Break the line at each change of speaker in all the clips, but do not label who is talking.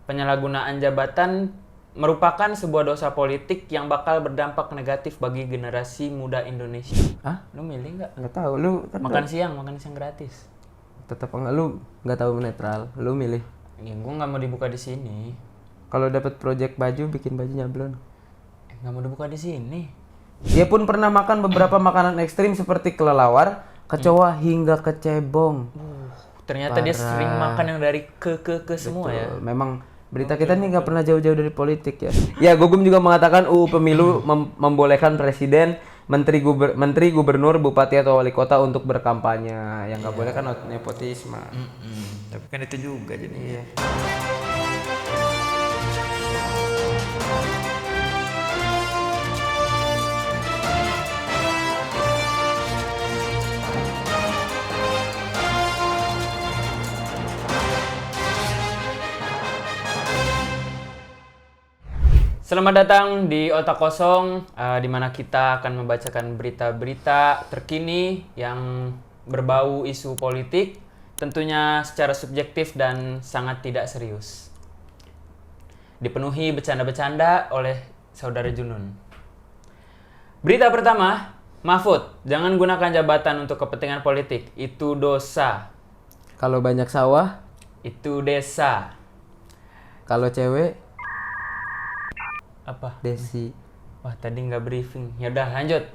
penyalahgunaan jabatan merupakan sebuah dosa politik yang bakal berdampak negatif bagi generasi muda Indonesia.
Hah?
Lu milih nggak?
Nggak tahu. Lu kan
Makan siang gratis.
tetap enggak, lu nggak tahu netral. Lu milih.
Ya, gue nggak mau dibuka di sini.
Kalau dapat project baju, bikin baju nyablon.
Nggak mau dibuka di sini.
Dia pun pernah makan beberapa makanan ekstrim seperti kelelawar, kecoa hingga kecebong.
Ternyata dia sering makan yang dari ke semua ya.
Memang berita kita nih nggak pernah jauh-jauh dari politik ya. Ya, Gugum juga mengatakan UU Pemilu membolehkan presiden, menteri, gubernur, bupati atau wali kota untuk berkampanye. Yang nggak boleh kan nepotisme.
Tapi kan itu juga jadi.
Iya.
Selamat datang di Otak Kosong, di mana kita akan membacakan berita-berita terkini yang berbau isu politik, tentunya secara subjektif dan sangat tidak serius. Dipenuhi bercanda-bercanda oleh saudara Junun. Berita pertama, Mahfud, jangan gunakan jabatan untuk kepentingan politik, itu dosa.
Kalau banyak sawah,
Itu desa.
kalau cewek,
Apa?
Desi.
Wah, tadi nggak briefing. Ya udah, lanjut.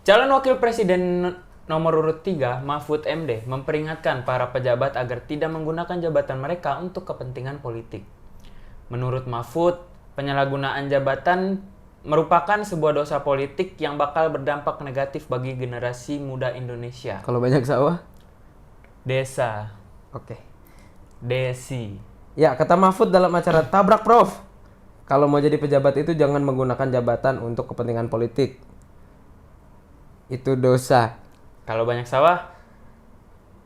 Calon Wakil Presiden nomor urut 3, Mahfud MD, memperingatkan para pejabat agar tidak menggunakan jabatan mereka untuk kepentingan politik. Menurut Mahfud, penyalahgunaan jabatan merupakan sebuah dosa politik yang bakal berdampak negatif bagi generasi muda Indonesia.
Kalau banyak sawah,
Desa.
oke.
Desi.
Ya, kata Mahfud dalam acara Tabrak Prof. Kalau mau jadi pejabat itu jangan menggunakan jabatan untuk kepentingan politik. Itu dosa.
Kalau banyak sawah,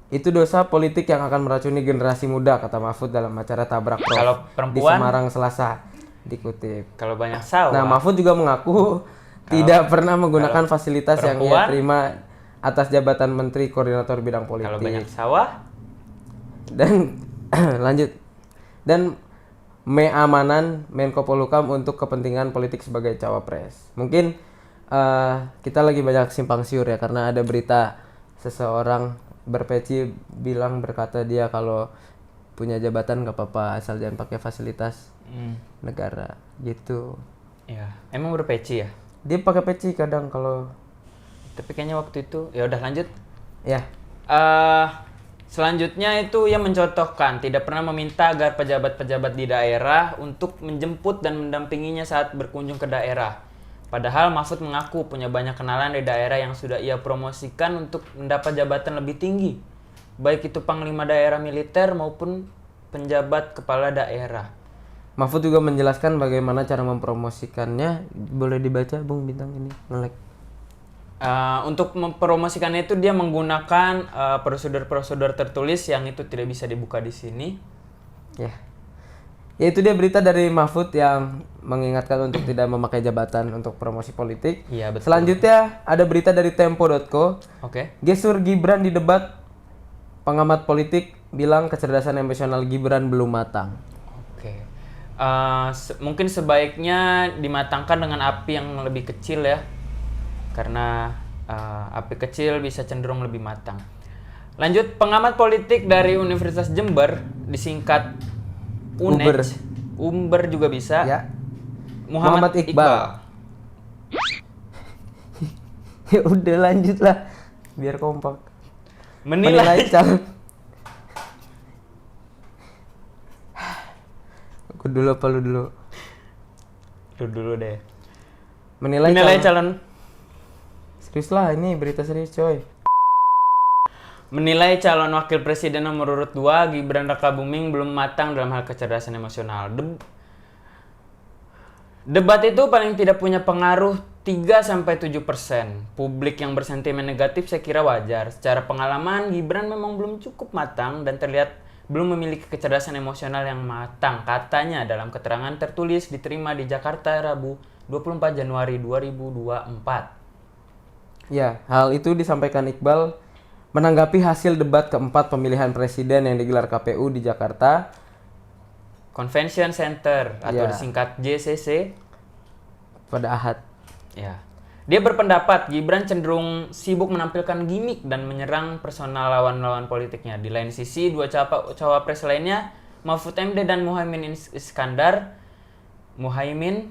Itu dosa politik yang akan meracuni generasi muda, kata Mahfud dalam acara Tabrak Prof.
Kalau
Di
perempuan?
Semarang Selasa. Dikutip.
kalau banyak sawah.
Nah, Mahfud juga mengaku tidak pernah menggunakan fasilitas yang ia
perempuan?
terima atas jabatan Menteri Koordinator Bidang Politik.
Kalau banyak sawah,
Dan lanjut. Dan Meamanan Menko Polhukam untuk kepentingan politik sebagai cawapres. Mungkin kita lagi banyak simpang siur ya, karena ada berita seseorang berpeci berkata dia kalau punya jabatan nggak apa-apa asal jangan pakai fasilitas negara gitu.
ya emang berpeci ya.
Dia pakai peci kadang kalau
Tapi kayaknya waktu itu, ya udah lanjut.
ya.
Selanjutnya itu ia mencontohkan tidak pernah meminta agar pejabat-pejabat di daerah untuk menjemput dan mendampinginya saat berkunjung ke daerah. Padahal Mahfud mengaku punya banyak kenalan di daerah yang sudah ia promosikan untuk mendapat jabatan lebih tinggi, baik itu panglima daerah militer maupun penjabat kepala daerah.
Mahfud juga menjelaskan bagaimana cara mempromosikannya. Boleh dibaca Bung Bintang, ini nge-lag.
Untuk mempromosikannya itu dia menggunakan prosedur-prosedur tertulis yang itu tidak bisa dibuka di sini.
Ya. Ya, itu dia berita dari Mahfud yang mengingatkan untuk tidak memakai jabatan untuk promosi politik.
Iya, betul.
Selanjutnya ada berita dari Tempo.co.
Oke.
Gesur Gibran di debat, pengamat politik bilang kecerdasan emosional Gibran belum matang.
Oke. Mungkin sebaiknya dimatangkan dengan api yang lebih kecil ya. Karena api kecil bisa cenderung lebih matang. Lanjut, pengamat politik dari Universitas Jember, disingkat UNEJ. Umber juga bisa.
Ya.
Muhammad Iqbal.
Ya udah lanjut lah biar kompak.
Menilai
calon. Aku dulu apa lu dulu?
Lu dulu deh.
Menilai
calon
Serius lah, ini berita serius coy.
Menilai calon wakil presiden nomor urut 2 Gibran Rakabuming belum matang dalam hal kecerdasan emosional. Debat itu paling tidak punya pengaruh 3-7%. Publik yang bersentimen negatif saya kira wajar. Secara pengalaman Gibran memang belum cukup matang dan terlihat belum memiliki kecerdasan emosional yang matang, katanya dalam keterangan tertulis diterima di Jakarta Rabu 24 Januari 2024.
Ya, hal itu disampaikan Iqbal menanggapi hasil debat keempat pemilihan presiden yang digelar KPU di Jakarta
Convention Center atau
Ya.
disingkat JCC.
pada Ahad.
Ya. Dia berpendapat Gibran cenderung sibuk menampilkan gimmick dan menyerang personal lawan-lawan politiknya. Di lain sisi, dua cawapres lainnya, Mahfud MD dan Muhaimin Iskandar. Muhaimin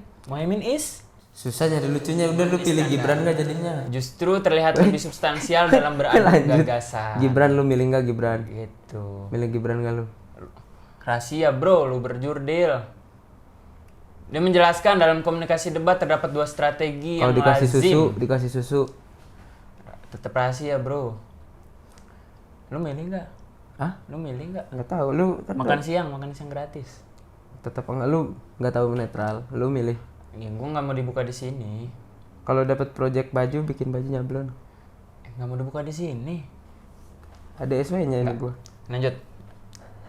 is
Susah nyari lucunya, udah lu pilih Gibran nggak jadinya?
justru terlihat lebih substansial dalam beradu
Lanjut.
gagasan.
Gibran lu milih nggak Gibran?
Gitu.
Milih Gibran nggak lu?
Rahasia bro, lu berjurdil. Dia menjelaskan dalam komunikasi debat terdapat dua strategi
Kalau
yang
dikasih susu,
tetap rahasia bro. Lu milih nggak?
ah
Lu milih nggak?
nggak tahu lu kan
Makan siang gratis.
tetap enggak, lu nggak tahu netral, lu milih.
Ya gue nggak mau dibuka di sini.
Kalau dapat project baju, bikin baju nyablon.
Nggak mau dibuka di sini.
Ada SW-nya ini gua.
Lanjut.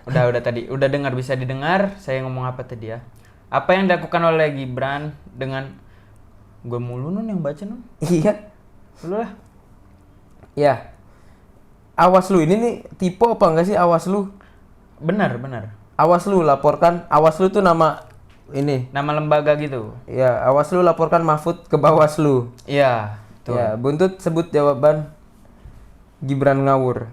Udah tadi, udah dengar, bisa didengar. Saya ngomong apa tadi ya? Apa yang dilakukan oleh Gibran dengan gue mulu nun yang baca nun?
Iya.
Lu lah.
Ya. Awas lu, ini nih tipe apa enggak sih awas lu?
Benar.
Awas lu laporkan, awas lu tuh nama ini.
Nama lembaga gitu.
Ya, awas lu laporkan Mahfud ke Bawaslu.
Iya. Tuh.
Ya, buntut sebut jawaban Gibran ngawur.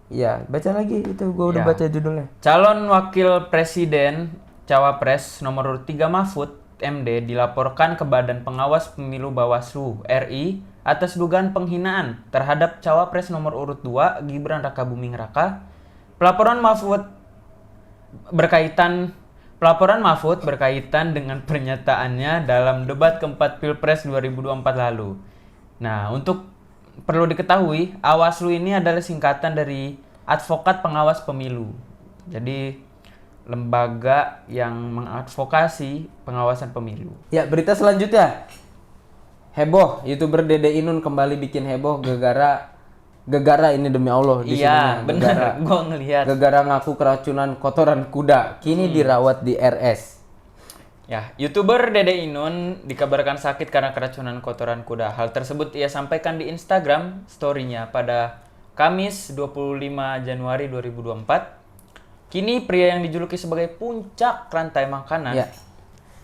Ya, baca lagi itu, gua udah
Ya.
baca judulnya.
Calon Wakil Presiden Cawapres nomor urut 3 Mahfud MD dilaporkan ke Badan Pengawas Pemilu Bawaslu RI atas dugaan penghinaan terhadap Cawapres nomor urut 2 Gibran Rakabuming Raka. Pelaporan Mahfud berkaitan dengan pernyataannya dalam debat keempat Pilpres 2024 lalu. Nah, perlu diketahui, Awaslu ini adalah singkatan dari Advokat Pengawas Pemilu. Jadi lembaga yang mengadvokasi pengawasan pemilu.
Ya, berita selanjutnya. Heboh, YouTuber Dede Inun kembali bikin heboh gegara ini demi Allah di
Iya,
sininya,
benar. Gua ngelihat.
Gegara ngaku keracunan kotoran kuda, kini dirawat di RS.
Ya, YouTuber Dede Inun dikabarkan sakit karena keracunan kotoran kuda. Hal tersebut ia sampaikan di Instagram story-nya pada Kamis 25 Januari 2024. Kini pria yang dijuluki sebagai puncak rantai makanan
Ya.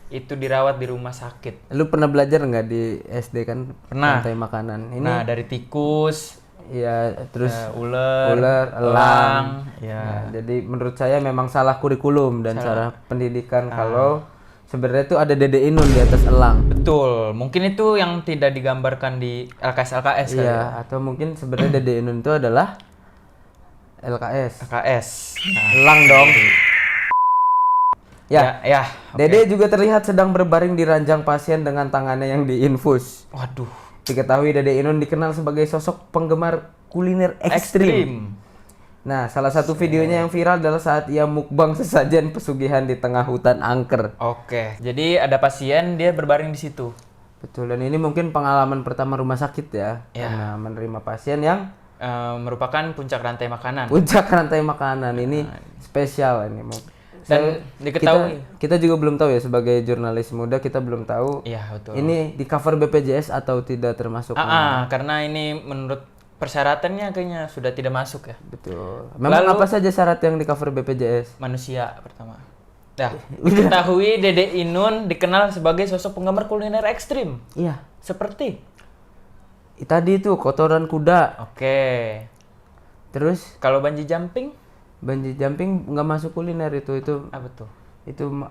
itu dirawat di rumah sakit.
Lu pernah belajar nggak di SD kan?
Pernah.
Rantai makanan. Ini
Nah, dari tikus,
ya terus
ular,
elang.
ya.
Nah, jadi menurut saya memang salah kurikulum dan cara pendidikan kalau sebenarnya itu ada Dede Inun di atas elang.
Betul, mungkin itu yang tidak digambarkan di LKS kali ya.
Iya, atau mungkin sebenarnya Dede Inun itu adalah LKS.
LKS. Nah,
Elang dong. Ya,
ya, oke.
Dede juga terlihat sedang berbaring di ranjang pasien dengan tangannya yang diinfus.
Waduh,
Diketahui Dede Inun dikenal sebagai sosok penggemar kuliner ekstrim. Nah, salah satu videonya yang viral adalah saat ia mukbang sesajen pesugihan di tengah hutan angker.
Oke, jadi ada pasien dia berbaring di situ.
Betul, dan ini mungkin pengalaman pertama rumah sakit ya,
Ya.
karena menerima pasien yang
Merupakan puncak rantai makanan.
puncak rantai makanan. Ini spesial ini.
Dan diketahui.
Kita juga belum tahu ya, sebagai jurnalis muda kita belum tahu
Iya, betul.
ini di cover BPJS atau tidak termasuk.
Karena ini menurut persyaratannya kayaknya sudah tidak masuk ya.
Betul. Memang apa saja syarat yang di cover BPJS?
Manusia pertama. Nah, diketahui Dede Inun dikenal sebagai sosok penggemar kuliner ekstrim.
Iya.
Seperti
Tadi itu kotoran kuda.
Oke.
Terus
Kalau bungee jumping
bungee jumping nggak masuk kuliner itu
apa tuh?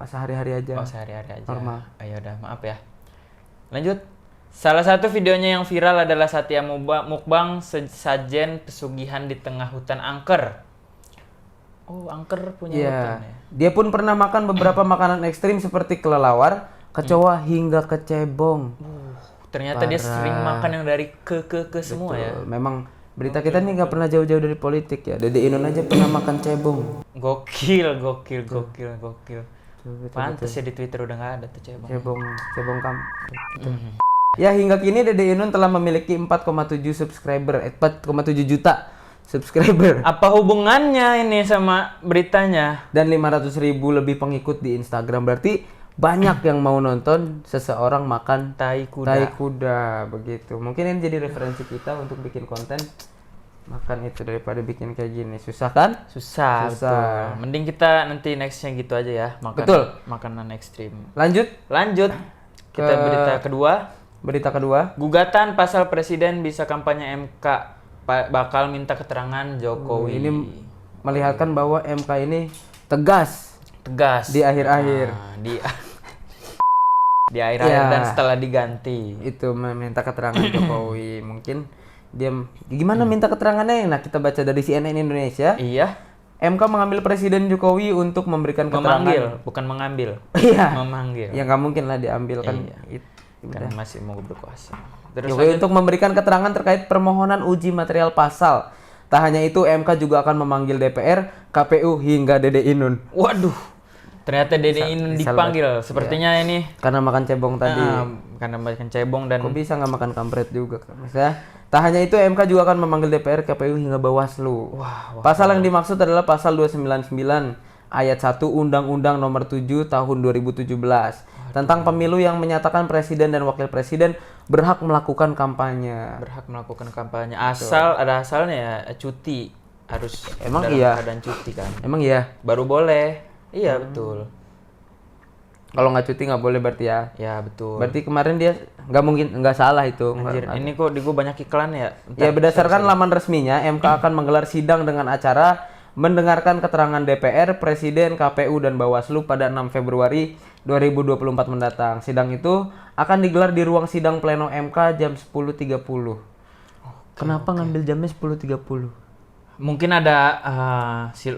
sehari-hari aja.
Oh, sehari-hari aja.
Normal.
Ayo udah, maaf ya. Lanjut. Salah satu videonya yang viral adalah saat ia mukbang sesajen pesugihan di tengah hutan angker. Oh, angker punya
Iya.
hutan ya.
Dia pun pernah makan beberapa makanan ekstrim seperti kelelawar, kecoa hingga kecebong.
Ternyata dia sering makan yang dari ke semua ya.
Memang berita kita nih nggak pernah jauh-jauh dari politik ya. Dede Inun aja pernah makan cebong.
Gokil. Pantes ya di Twitter udah nggak ada tuh cebong.
Cebong kam. Ya, hingga kini Dede Inun telah memiliki 4,7 subscriber, 4,7 juta subscriber
Apa hubungannya ini sama beritanya?
dan 500.000 lebih pengikut di Instagram. Berarti banyak yang mau nonton seseorang makan
Tai kuda.
tai kuda begitu. Mungkin ini jadi referensi kita untuk bikin konten makan itu daripada bikin kayak gini. Susah kan?
Susah.
Susah.
Betul. Mending kita nanti nextnya gitu aja ya, makan
Betul.
makanan ekstrim.
Lanjut
Kita berita kedua.
berita kedua.
Gugatan pasal presiden bisa kampanye MK bakal minta keterangan Jokowi.
Ini melihatkan bahwa MK ini tegas di akhir-akhir.
Nah, di akhir-akhir
Ya.
dan setelah diganti.
Itu meminta keterangan Jokowi. Mungkin dia gimana minta keterangannya? Nah, kita baca dari CNN Indonesia.
Iya,
MK mengambil Presiden Jokowi untuk memberikan keterangan.
memanggil, bukan mengambil.
Iya.
Memanggil.
Ya nggak mungkin lah diambil kan.
Iya. Kan masih mau berkuasa. Terus
Jokowi untuk memberikan keterangan terkait permohonan uji material pasal. Tak hanya itu, MK juga akan memanggil DPR, KPU hingga Dede Inun.
waduh. Ternyata Dede Inun dipanggil. Sepertinya ini
Karena makan cebong tadi.
karena makan cebong dan
Kok bisa nggak makan kampret juga kan? Maksudnya, tak hanya itu, MK juga akan memanggil DPR, KPU hingga Bawaslu. Pasal yang dimaksud adalah pasal 299 ayat 1 Undang-Undang Nomor 7 Tahun 2017 tentang pemilu yang menyatakan presiden dan wakil presiden berhak melakukan kampanye.
asal ada asalnya ya, cuti harus
Emang
dalam
iya?
keadaan cuti kan.
Emang iya?
Baru boleh. Iya, betul.
Kalau nggak cuti nggak boleh berarti ya?
Ya, betul.
Berarti kemarin dia nggak salah itu.
Anjir, ini kok di gua banyak iklan ya.
Ya, berdasarkan laman resminya, MK akan menggelar sidang dengan acara mendengarkan keterangan DPR, Presiden, KPU, dan Bawaslu pada 6 Februari 2024 mendatang. Sidang itu akan digelar di ruang sidang pleno MK jam 10.30. Kenapa ngambil jamnya 10.30?
Mungkin ada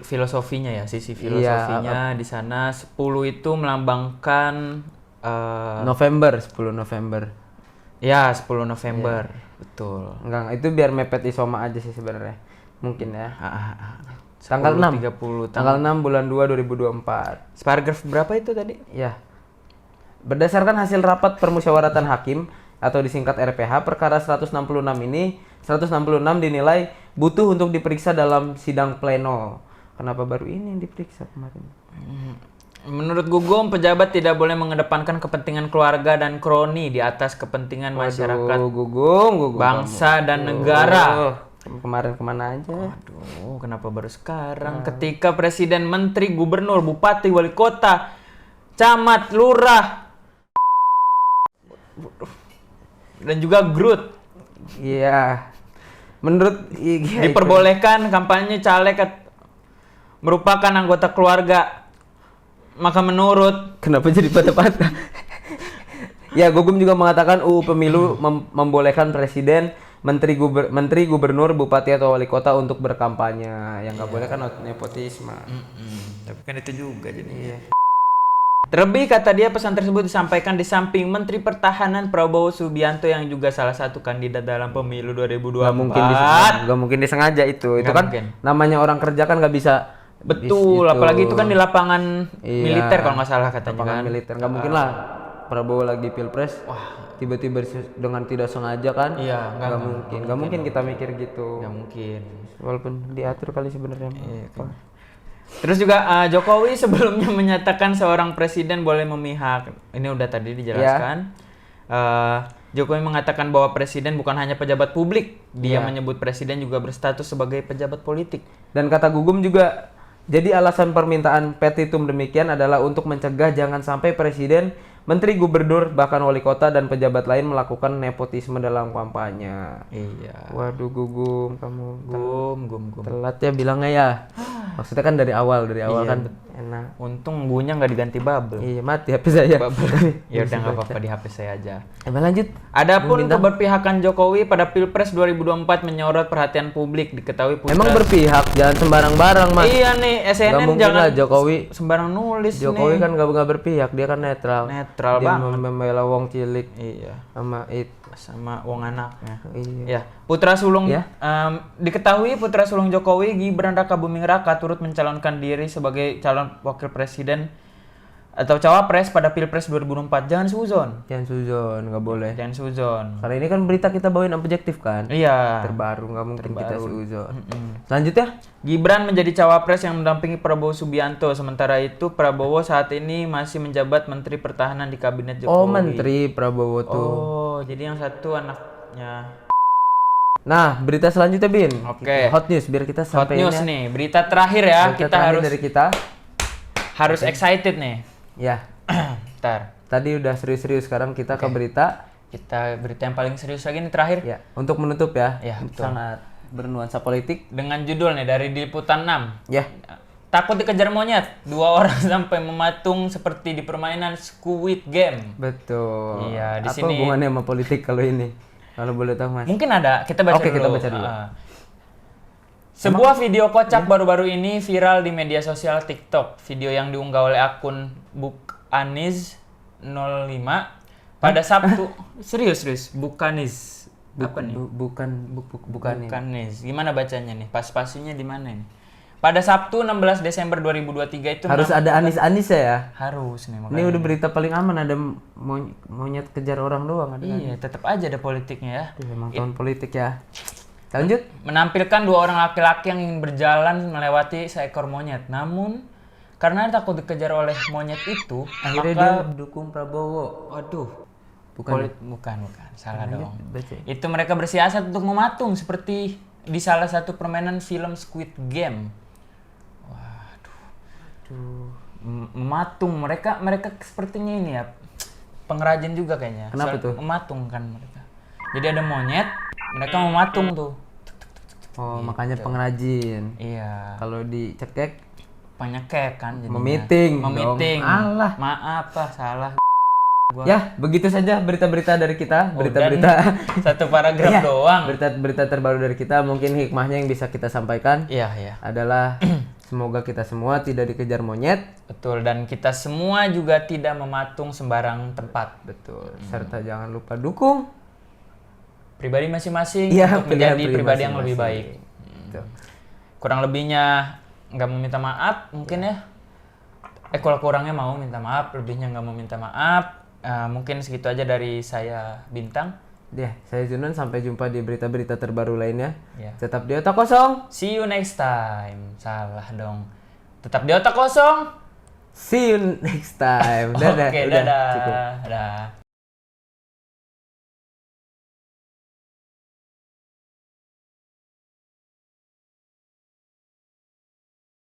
filosofinya ya, sisi filosofinya di sana. 10 itu melambangkan
November, 10 November.
ya 10 November. Betul.
Enggak, itu biar mepet isoma aja sih sebenarnya. Mungkin ya. Tanggal
10,
6.
30
Tanggal 6 bulan 2 2024.
Paragraf berapa itu tadi?
Ya. Berdasarkan hasil rapat permusyawaratan hakim atau disingkat RPH, perkara 166 dinilai butuh untuk diperiksa dalam sidang pleno. Kenapa baru ini yang diperiksa kemarin?
Menurut Gugum, pejabat tidak boleh mengedepankan kepentingan keluarga dan kroni di atas kepentingan masyarakat,
Gugum.
bangsa, dan negara.
Kemarin kemana aja?
Aduh, kenapa baru sekarang? Ketika presiden, menteri, gubernur, bupati, wali kota, camat, lurah, dan juga Groot
Iya. Menurut
diperbolehkan kampanye caleg merupakan anggota keluarga. Maka menurut
kenapa jadi patah-patah? Ya, Gugum juga mengatakan UU Pemilu membolehkan presiden, menteri, gubernur, bupati atau wali kota untuk berkampanye. Yang nggak boleh kan nepotisme.
tapi kan itu juga jadi. Terlebih, kata dia, pesan tersebut disampaikan di samping Menteri Pertahanan Prabowo Subianto yang juga salah satu kandidat dalam pemilu 2024.
Gak mungkin disengaja itu. Itu
Nggak
kan
mungkin.
namanya orang kerja kan nggak bisa.
Betul, apalagi itu kan di lapangan
Iya,
militer kalau nggak salah katanya
lapangan
kan.
militer. Nggak mungkin lah Prabowo lagi pilpres. Tiba-tiba dengan tidak sengaja kan?
Iya,
nggak mungkin kita mikir gitu.
Nggak mungkin.
Walaupun diatur kali sebenarnya.
Kan. Terus juga Jokowi sebelumnya menyatakan seorang presiden boleh memihak. Ini udah tadi dijelaskan. Jokowi mengatakan bahwa presiden bukan hanya pejabat publik. Dia menyebut presiden juga berstatus sebagai pejabat politik.
Dan kata Gugum juga, jadi alasan permintaan petitum demikian adalah untuk mencegah jangan sampai presiden, menteri, gubernur, bahkan wali kota dan pejabat lain melakukan nepotisme dalam kampanye.
Iya.
Waduh, Gugum, kamu
Gum.
telat ya bilangnya ya. Maksudnya kan dari awal kan enak.
Untung bunyinya nggak diganti bubble.
Iya, mati HP saya.
Ya udah nggak apa-apa, di HP saya aja.
Lanjut.
Adapun keberpihakan Jokowi pada Pilpres 2024 menyorot perhatian publik. Diketahui putra.
Emang berpihak, jangan sembarang-barang, Mas.
Iya nih,
Gak
CNN
mungkin
jangan
lah Jokowi.
sembarang nulis
Jokowi
nih.
kan gak berpihak, dia kan netral.
Netral
dia
banget.
membela wong cilik
Iya.
sama
Sama wong anaknya.
iya.
Ya, putra sulung
Ya.
diketahui putra sulung Jokowi, Gibran Rakabuming Raka, turut mencalonkan diri sebagai calon wakil presiden atau cawapres pada Pilpres 2024. Jangan suzon.
Jangan suzon, nggak boleh.
Jangan suzon.
Karena ini kan berita kita bawain objektif kan.
Iya.
Terbaru, nggak mungkin kita suzon. Selanjutnya,
Gibran menjadi cawapres yang mendampingi Prabowo Subianto. Sementara itu Prabowo saat ini masih menjabat Menteri Pertahanan di Kabinet Jokowi.
oh menteri Prabowo tuh.
Oh, jadi yang satu anaknya.
Nah, berita selanjutnya Bin.
Oke.
Hot news biar kita
Hot
sampai
news nih, berita terakhir ya. Kita harus
dari kita.
harus excited nih.
Ya,
Ntar
tadi udah serius-serius, sekarang kita ke berita.
kita berita yang paling serius lagi nih terakhir.
Ya, untuk menutup ya.
Ya, betul.
Sangat bernuansa politik.
Dengan judul nih dari Liputan 6.
Ya.
Takut dikejar monyet, 2 orang sampai mematung seperti di permainan Squid Game.
Betul.
Iya, di
Apa
sini-
hubungannya sama politik kalau ini? Kalau boleh tahu, Mas.
Mungkin ada, kita baca
Oke,
dulu.
kita baca dulu.
Sebuah video kocak baru-baru ini viral di media sosial TikTok. Video yang diunggah oleh akun Bukaniz05 pada Sabtu. Serius, Bukaniz. Apa nih?
Bukan ini.
Bukaniz. Gimana bacanya nih? Pas spasinya di mana nih? Pada Sabtu 16 Desember 2023 itu
Harus ada anis-anis ya.
harus nih
Ini
makanya.
udah berita paling aman, ada monyet kejar orang doang ada.
Iya, tetap aja ada politiknya ya.
Emang tahun politik ya. Lanjut.
Menampilkan 2 orang laki-laki yang ingin berjalan melewati seekor monyet. Namun karena takut dikejar oleh monyet itu,
Akhirnya
maka
dia dukung Prabowo.
waduh,
Bukan.
bukan, salah dong.
Baca.
Itu mereka bersiasat untuk mematung seperti di salah satu permainan film Squid Game.
Tuh.
Mematung, mereka sepertinya ini ya pengrajin juga kayaknya.
Kenapa tuh?
Mematung kan mereka. Jadi ada monyet, mereka mematung tuh.
Oh, makanya pengrajin.
Iya.
Kalau dicekek
Penyekek kan jadinya.
Memiting
Memiting.
dong. Alah.
Maaf Pak, salah.
Ya, begitu saja berita-berita dari kita,
Oh,
berita-berita
Satu paragraf
Iya,
doang.
berita-berita terbaru dari kita. Mungkin hikmahnya yang bisa kita sampaikan
Iya.
adalah semoga kita semua tidak dikejar monyet.
Betul, dan kita semua juga tidak mematung sembarang tempat.
Betul. Serta jangan lupa dukung
Pribadi masing-masing
Iya,
untuk menjadi
pilihan
pribadi yang lebih baik.
masing-masing. Betul.
Kurang lebihnya nggak mau minta maaf mungkin ya. Kalau kurangnya mau minta maaf, lebihnya nggak mau minta maaf. Mungkin segitu aja dari saya Bintang.
Ya, saya Junun, sampai jumpa di berita-berita terbaru lainnya.
Ya.
Tetap di otak kosong.
See you next time. Salah dong. Tetap di otak kosong.
See you next time. Dadah.
Oke,
udah,
dadah.
cukup.
Dadah.